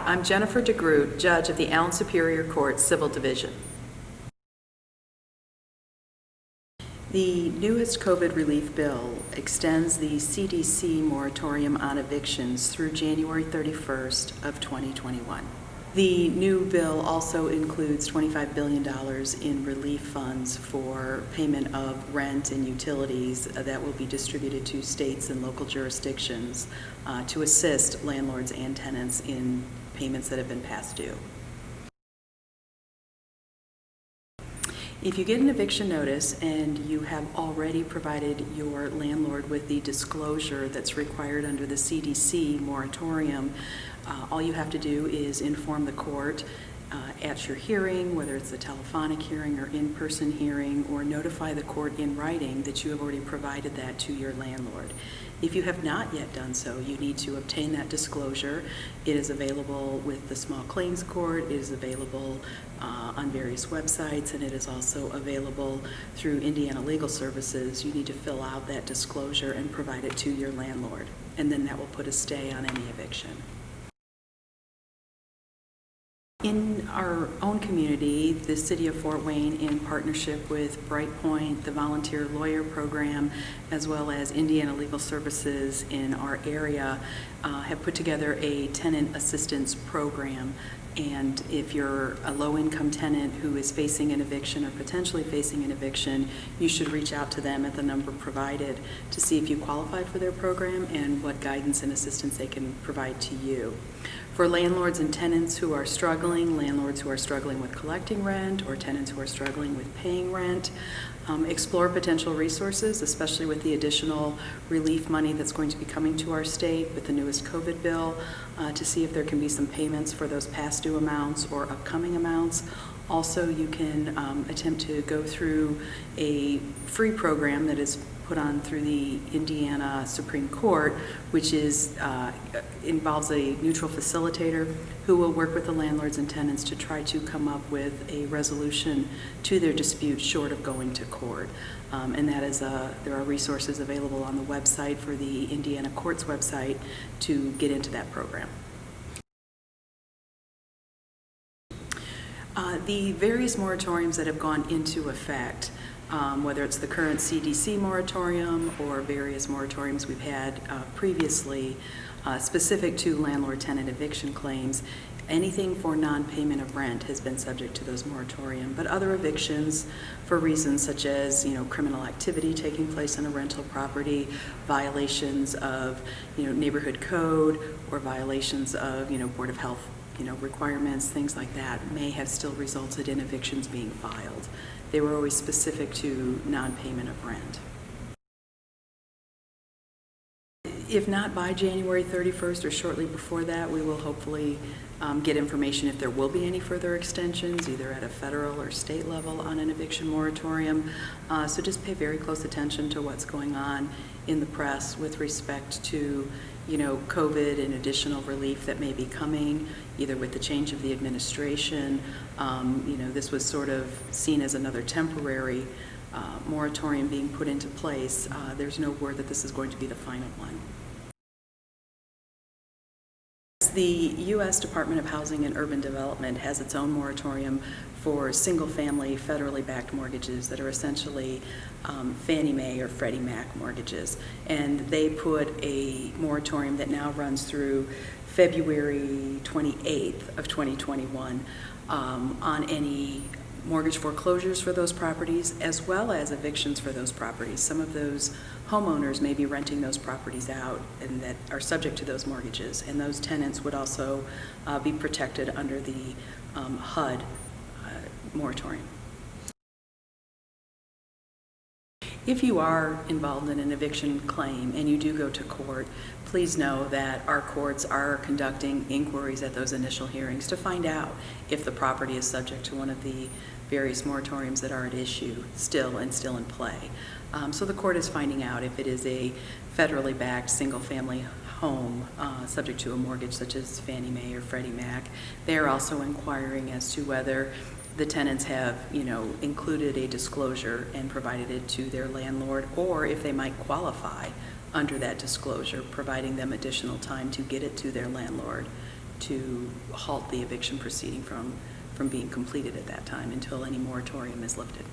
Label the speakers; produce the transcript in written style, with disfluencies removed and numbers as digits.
Speaker 1: I'm Jennifer DeGroote, Judge of the Allen Superior Court Civil Division. The newest COVID relief bill extends the CDC moratorium on evictions through January 31st of 2021. The new bill also includes $25 billion in relief funds for payment of rent and utilities that will be distributed to states and local jurisdictions to assist landlords and tenants in payments that have been past due. If you get an eviction notice and you have already provided your landlord with the disclosure that's required under the CDC moratorium, all you have to do is inform the court at your hearing, whether it's a telephonic hearing or in-person hearing, or notify the court in writing that you have already provided that to your landlord. If you have not yet done so, you need to obtain that disclosure. It is available with the Small Claims Court, it is available on various websites, and it is also available through Indiana Legal Services. You need to fill out that disclosure and provide it to your landlord, and then that will put a stay on any eviction. In our own community, the City of Fort Wayne, in partnership with Brightpoint, the Volunteer Lawyer Program, as well as Indiana Legal Services in our area, have put together a tenant assistance program. And if you're a low-income tenant who is facing an eviction or potentially facing an eviction, you should reach out to them at the number provided to see if you qualify for their program and what guidance and assistance they can provide to you. For landlords and tenants who are struggling, landlords who are struggling with collecting rent or tenants who are struggling with paying rent, explore potential resources, especially with the additional relief money that's going to be coming to our state with the newest COVID bill, to see if there can be some payments for those past due amounts or upcoming amounts. Also, you can attempt to go through a free program that is put on through the Indiana Supreme Court, which is involves a neutral facilitator who will work with the landlords and tenants to try to come up with a resolution to their dispute short of going to court. And that is there are resources available on the website for the Indiana Court's website to get into that program. The various moratoriums that have gone into effect, whether it's the current CDC moratorium or various moratoriums we've had previously specific to landlord-tenant eviction claims, anything for non-payment of rent has been subject to those moratorium, but other evictions for reasons such as criminal activity taking place on a rental property, violations of neighborhood code, or violations of Board of Health requirements, things like that, may have still resulted in evictions being filed. They were always specific to non-payment of rent. If not by January 31st or shortly before that, we will hopefully get information if there will be any further extensions, either at a federal or state level on an eviction moratorium. So just pay very close attention to what's going on in the press with respect to COVID and additional relief that may be coming, either with the change of the administration. This was sort of seen as another temporary moratorium being put into place. There's no word that this is going to be the final one. The U.S. Department of Housing and Urban Development has its own moratorium for single-family federally backed mortgages that are essentially Fannie Mae or Freddie Mac mortgages. And they put a moratorium that now runs through February 28th of 2021 on any mortgage foreclosures for those properties, as well as evictions for those properties. Some of those homeowners may be renting those properties out and that are subject to those mortgages, and those tenants would also be protected under the HUD moratorium. If you are involved in an eviction claim and you do go to court, please know that our courts are conducting inquiries at those initial hearings to find out if the property is subject to one of the various moratoriums that are at issue still in play. So the court is finding out if it is a federally backed single-family home subject to a mortgage such as Fannie Mae or Freddie Mac. They are also inquiring as to whether the tenants have, included a disclosure and provided it to their landlord, or if they might qualify under that disclosure, providing them additional time to get it to their landlord to halt the eviction proceeding from being completed at that time until any moratorium is lifted.